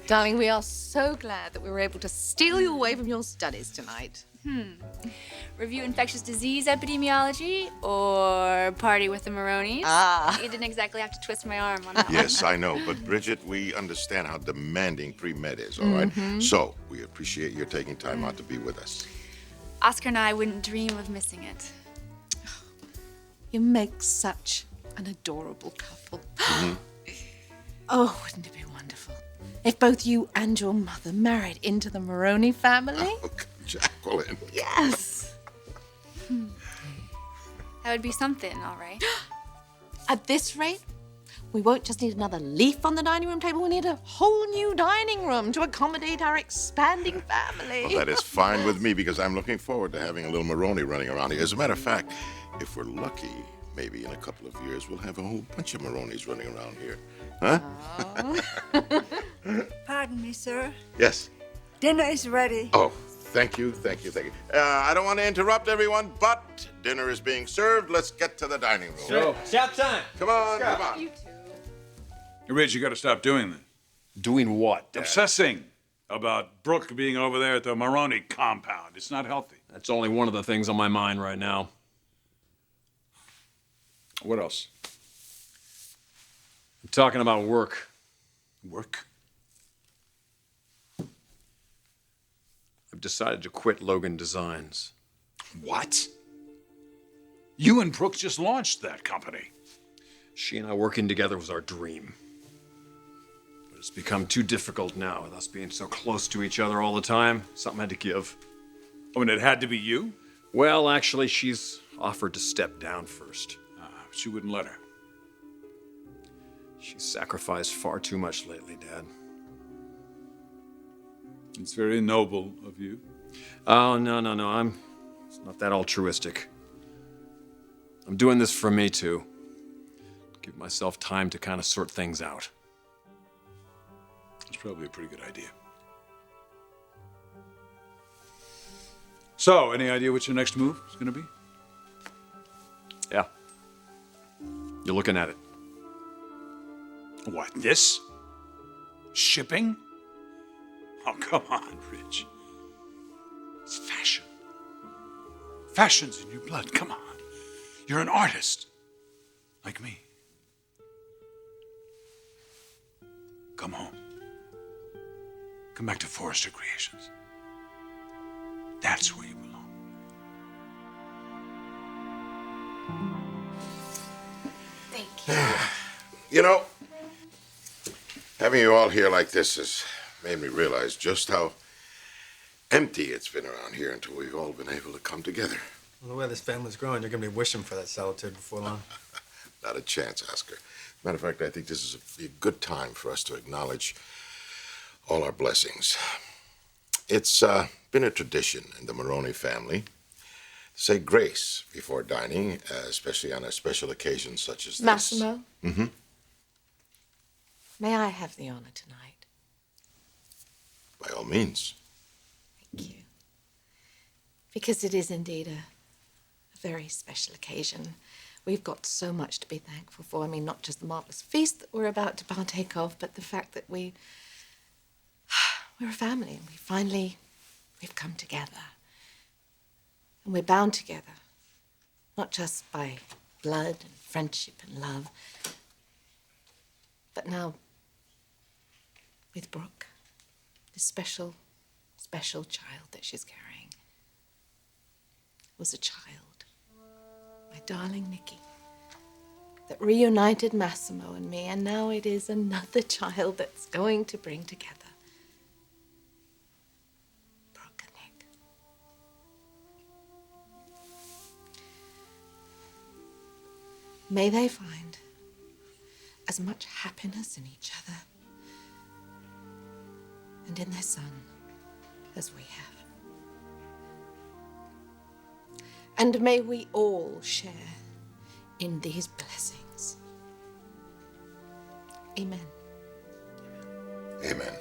Darling, we are so glad that we were able to steal you away from your studies tonight. Review infectious disease epidemiology or party with the Marones? You didn't exactly have to twist my arm on that one. Yes, I know, but Bridget, we understand how demanding pre-med is, all right? So, we appreciate your taking time out to be with us. Oscar and I wouldn't dream of missing it. You make such an adorable couple. Oh, wouldn't it be wonderful if both you and your mother married into the Marone family? Oh, Jacqueline. Yes. That would be something, all right. At this rate, we won't just need another leaf on the dining room table, we need a whole new dining room to accommodate our expanding family. Well, that is fine with me because I'm looking forward to having a little Marone running around here. As a matter of fact, if we're lucky, maybe in a couple of years, we'll have a whole bunch of Marones running around here. Huh? Pardon me, sir. Yes. Dinner is ready. Oh, thank you. I don't want to interrupt everyone, but dinner is being served. Let's get to the dining room. So, stop time. Come on. You too. Rich, you got to stop doing that. Doing what, Dad? Obsessing about Brooke being over there at the Marone compound. It's not healthy. That's only one of the things on my mind right now. What else? I'm talking about work. Work? I've decided to quit Logan Designs. What? You and Brooke just launched that company. She and I working together was our dream. But it's become too difficult now with us being so close to each other all the time. Something had to give. I mean, it had to be you? Well, actually, she's offered to step down first. She wouldn't let her. She's sacrificed far too much lately, Dad. It's very noble of you. Oh, no. It's not that altruistic. I'm doing this for me, too. Give myself time to kind of sort things out. That's probably a pretty good idea. So, any idea what your next move is going to be? Yeah. You're looking at it. What, this? Shipping? Oh, come on, Rich. It's fashion. Fashion's in your blood, come on. You're an artist, like me. Come home. Come back to Forrester Creations. That's where you belong. Thank you. You know, having you all here like this has made me realize just how empty it's been around here until we've all been able to come together. Well, the way this family's growing, you're going to be wishing for that solitude before long. Not a chance, Oscar. Matter of fact, I think this is a good time for us to acknowledge all our blessings. It's been a tradition in the Marone family to say grace before dining, especially on a special occasion such as this. Massimo? Mm-hmm. May I have the honor tonight? By all means. Thank you. Because it is indeed a very special occasion. We've got so much to be thankful for. I mean, not just the marvelous feast that we're about to partake of, but the fact that we're a family and we've come together. And we're bound together, not just by blood and friendship and love, but now with Brooke, this special child that she's carrying. It was a child, my darling Nicky, that reunited Massimo and me, and now it is another child that's going to bring together Brooke and Nick. May they find as much happiness in each other and in their son as we have. And may we all share in these blessings. Amen. Amen. Amen.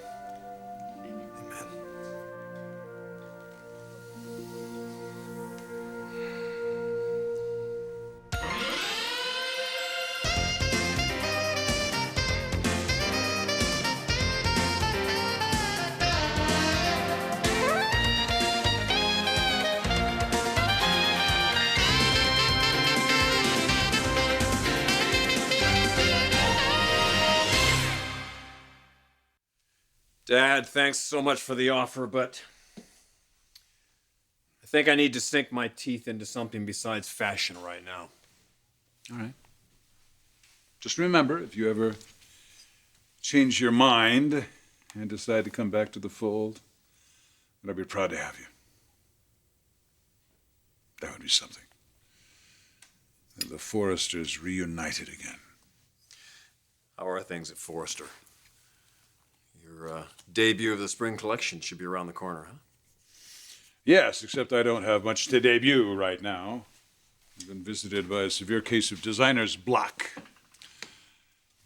Dad, thanks so much for the offer, but I think I need to sink my teeth into something besides fashion right now. All right. Just remember, if you ever change your mind and decide to come back to the fold, then I'd be proud to have you. That would be something. And the Forresters reunited again. How are things at Forrester? Your debut of the spring collection should be around the corner, huh? Yes, except I don't have much to debut right now. I've been visited by a severe case of designer's block.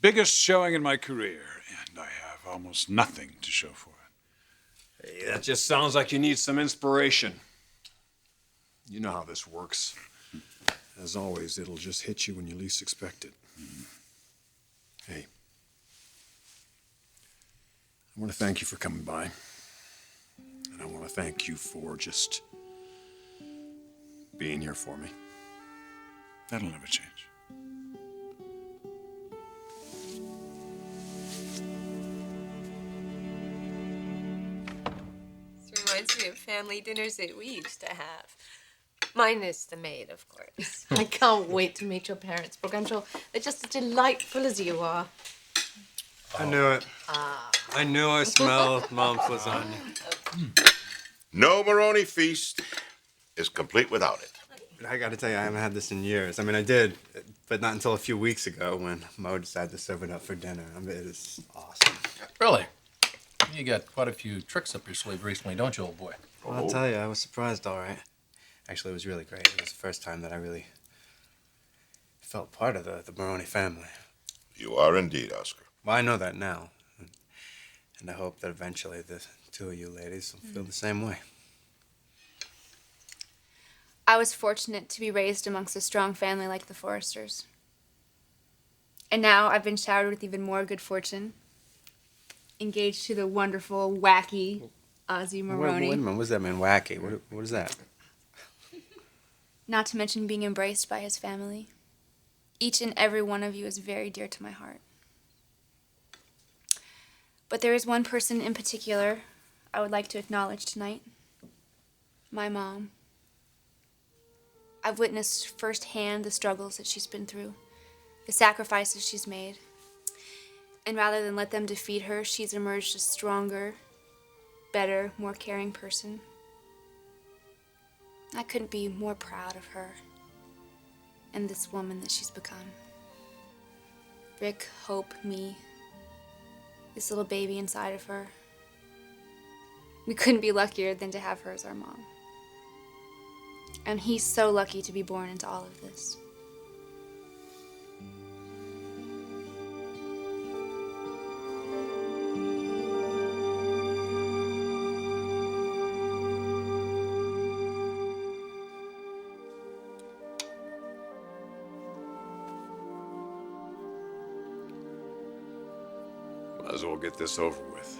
Biggest showing in my career, and I have almost nothing to show for it. Hey, that just sounds like you need some inspiration. You know how this works. As always, it'll just hit you when you least expect it. Hey, I want to thank you for coming by. And I want to thank you for just being here for me. That'll never change. This reminds me of family dinners that we used to have. Minus the maid, of course. I can't wait to meet your parents, Brooke. I'm sure they're just as delightful as you are. I knew it. I knew I smelled Mom's lasagna. No Marone feast is complete without it. I gotta tell you, I haven't had this in years. I mean, I did, but not until a few weeks ago when Mo decided to serve it up for dinner. I mean, it is awesome. Really? You got quite a few tricks up your sleeve recently, don't you, old boy? Well, I'll tell you, I was surprised, all right. Actually, it was really great. It was the first time that I really felt part of the Marone family. You are indeed, Oscar. Well, I know that now. And I hope that eventually the two of you ladies will feel the same way. I was fortunate to be raised amongst a strong family like the Forresters. And now I've been showered with even more good fortune. Engaged to the wonderful, wacky Ozzy Marone. Wait a minute, what does that mean, wacky? What is that? Not to mention being embraced by his family. Each and every one of you is very dear to my heart. But there is one person in particular I would like to acknowledge tonight. My mom. I've witnessed firsthand the struggles that she's been through, the sacrifices she's made. And rather than let them defeat her, she's emerged a stronger, better, more caring person. I couldn't be more proud of her and this woman that she's become. Rick, Hope, me, this little baby inside of her. We couldn't be luckier than to have her as our mom. And he's so lucky to be born into all of this. Might as well get this over with.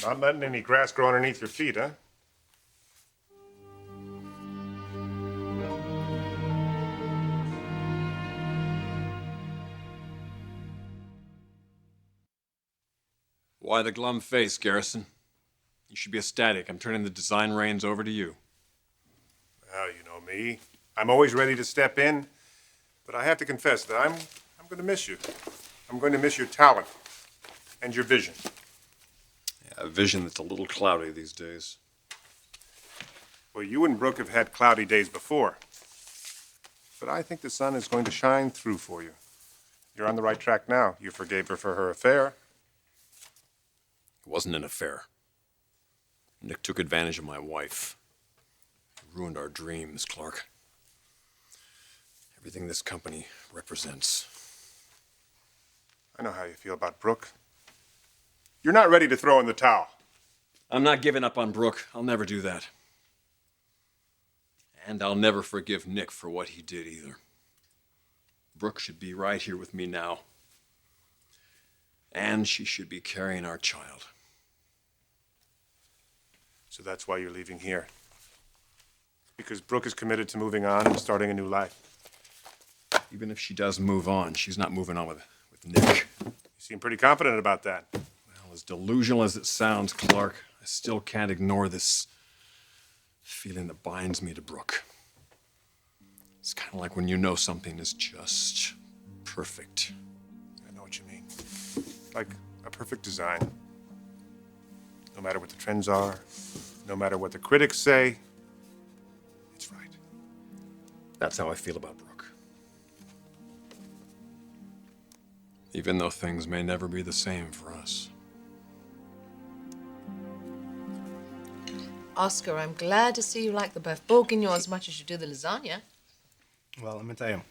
Not letting any grass grow underneath your feet, huh? Why the glum face, Garrison? You should be ecstatic. I'm turning the design reins over to you. Well, you know me. I'm always ready to step in, but I have to confess that I'm going to miss you. I'm going to miss your talent and your vision. Yeah, a vision that's a little cloudy these days. Well, you and Brooke have had cloudy days before, but I think the sun is going to shine through for you. You're on the right track now. You forgave her for her affair. It wasn't an affair. Nick took advantage of my wife. He ruined our dreams, Clarke. Everything this company represents. I know how you feel about Brooke. You're not ready to throw in the towel. I'm not giving up on Brooke. I'll never do that. And I'll never forgive Nick for what he did either. Brooke should be right here with me now. And she should be carrying our child. So that's why you're leaving here. Because Brooke is committed to moving on and starting a new life. Even if she does move on, she's not moving on with Nick. You seem pretty confident about that. Well, as delusional as it sounds, Clarke, I still can't ignore this feeling that binds me to Brooke. It's kind of like when you know something is just perfect. I know what you mean. Like a perfect design. No matter what the trends are, no matter what the critics say, it's right. That's how I feel about Brooke. Even though things may never be the same for us. Oscar, I'm glad to see you like the beef bourguignon as much as you do the lasagna. Well, let me tell you,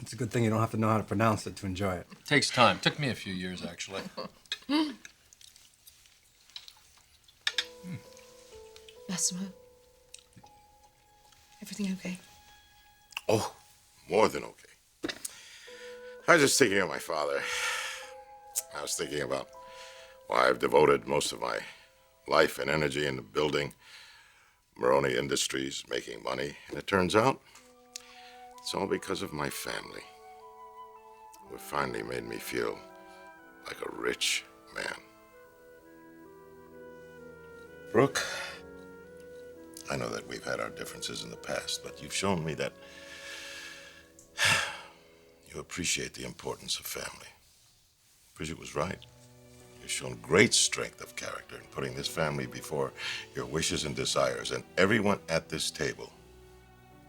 it's a good thing you don't have to know how to pronounce it to enjoy it. Takes time. Took me a few years, actually. Massimo, everything okay? Oh, more than okay. I was just thinking of my father. I was thinking about why I've devoted most of my life and energy into building Marone Industries, making money. And it turns out it's all because of my family, who finally made me feel like a rich man. Brooke, I know that we've had our differences in the past, but you've shown me that you appreciate the importance of family. Bridget was right. You've shown great strength of character in putting this family before your wishes and desires, and everyone at this table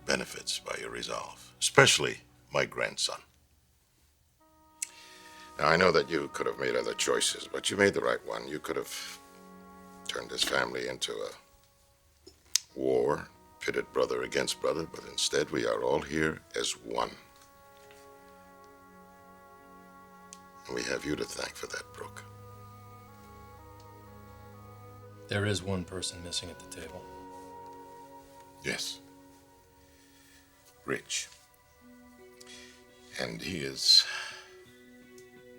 benefits by your resolve, especially my grandson. Now, I know that you could have made other choices, but you made the right one. You could have turned this family into a war, pitted brother against brother, but instead we are all here as one. And we have you to thank for that, Brooke. There is one person missing at the table. Yes. Rich. And he is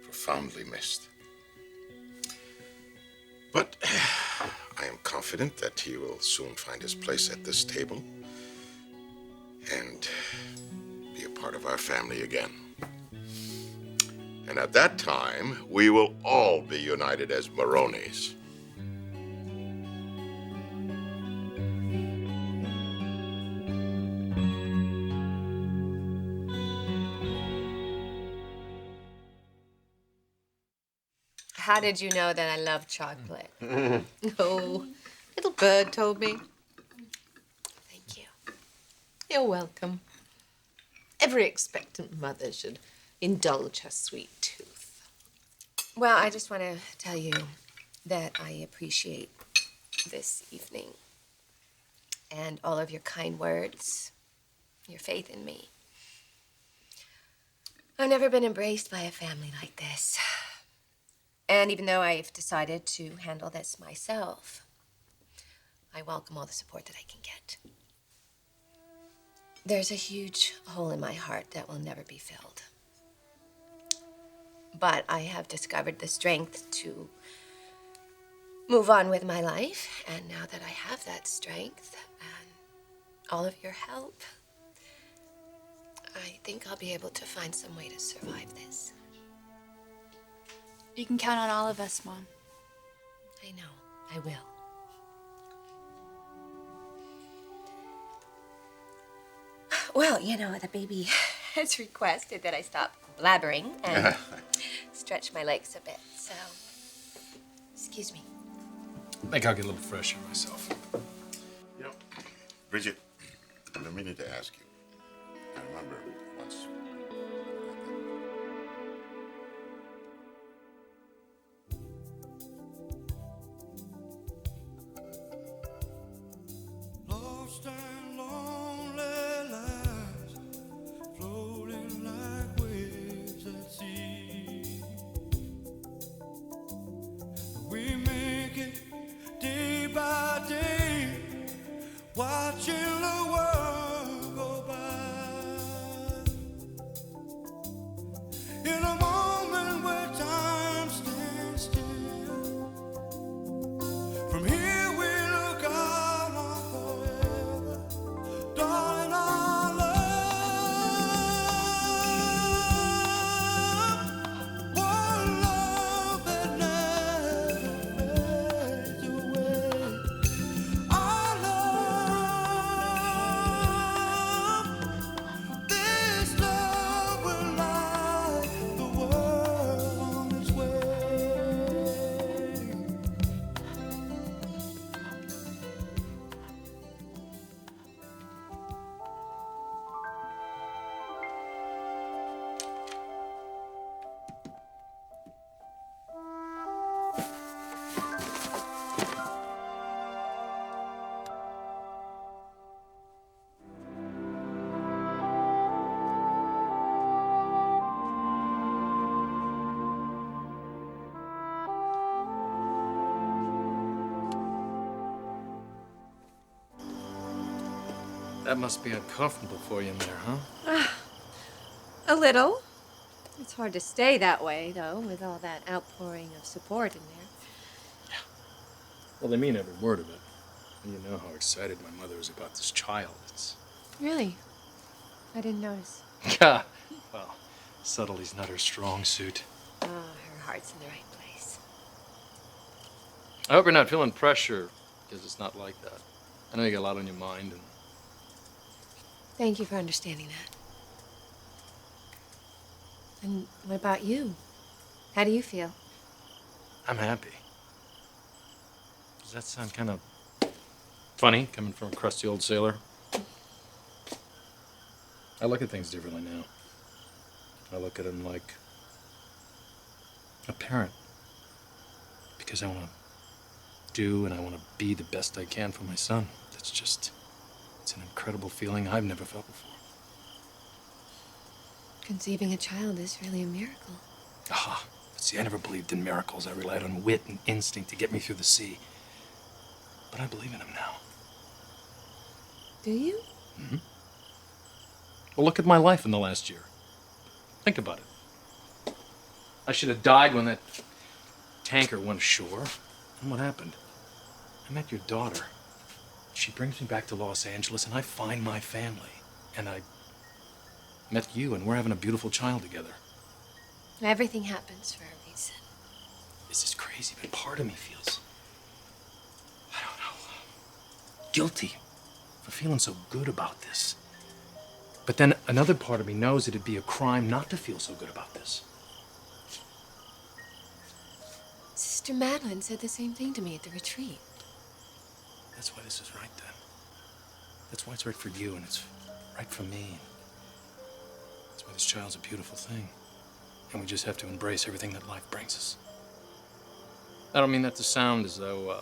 profoundly missed. But I am confident that he will soon find his place at this table and be a part of our family again. And at that time, we will all be united as Marones. How did you know that I love chocolate? Oh, little bird told me. Thank you. You're welcome. Every expectant mother should indulge her sweet tooth. Well, I just want to tell you that I appreciate this evening and all of your kind words, your faith in me. I've never been embraced by a family like this. And even though I've decided to handle this myself, I welcome all the support that I can get. There's a huge hole in my heart that will never be filled. But I have discovered the strength to move on with my life. And now that I have that strength and all of your help, I think I'll be able to find some way to survive this. You can count on all of us, Mom. I know. I will. Well, you know, the baby has requested that I stop blabbering and stretch my legs a bit, so excuse me. I think I'll get a little fresher myself. You know, Bridget, I've been meaning to ask you. I remember once. Lost and lonely lives, floating like waves at sea. We make it day by day, watching the world go by. In a moment where time stands That must be uncomfortable for you in there, huh? A little. It's hard to stay that way, though, with all that outpouring of support in there. Well, they mean every word of it. And you know how excited my mother is about this child. It's... Really? I didn't notice. Yeah. Well, subtlety's not her strong suit. Oh, her heart's in the right place. I hope you're not feeling pressure, because it's not like that. I know you got a lot on your mind, and... Thank you for understanding that. And what about you? How do you feel? I'm happy. Does that sound kind of funny, coming from a crusty old sailor? I look at things differently now. I look at them like a parent. Because I want to do and I want to be the best I can for my son. It's an incredible feeling I've never felt before. Conceiving a child is really a miracle. Ah, but see, I never believed in miracles. I relied on wit and instinct to get me through the sea. But I believe in them now. Do you? Mm-hmm. Well, look at my life in the last year. Think about it. I should have died when that tanker went ashore. And what happened? I met your daughter. She brings me back to Los Angeles, and I find my family. And I met you, and we're having a beautiful child together. Everything happens for a reason. This is crazy, but part of me feels, I don't know, guilty for feeling so good about this. But then another part of me knows it'd be a crime not to feel so good about this. Sister Madeline said the same thing to me at the retreat. That's why this is right, then. That's why it's right for you, and it's right for me. That's why this child's a beautiful thing. And we just have to embrace everything that life brings us. I don't mean that to sound as though,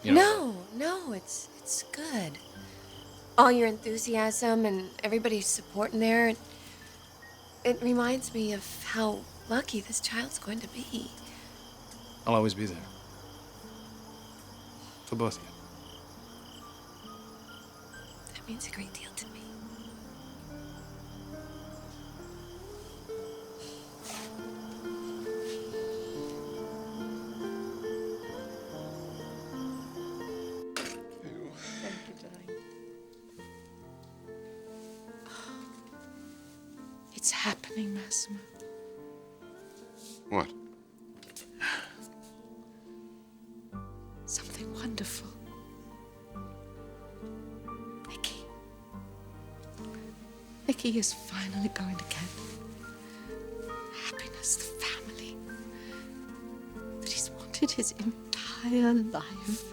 you know... No, it's good. All your enthusiasm and everybody's support in there, it reminds me of how lucky this child's going to be. I'll always be there. For both of you. That means a great deal to me. It's happening, Massimo. What? Something wonderful. Nicky is finally going to get happiness, the family that he's wanted his entire life.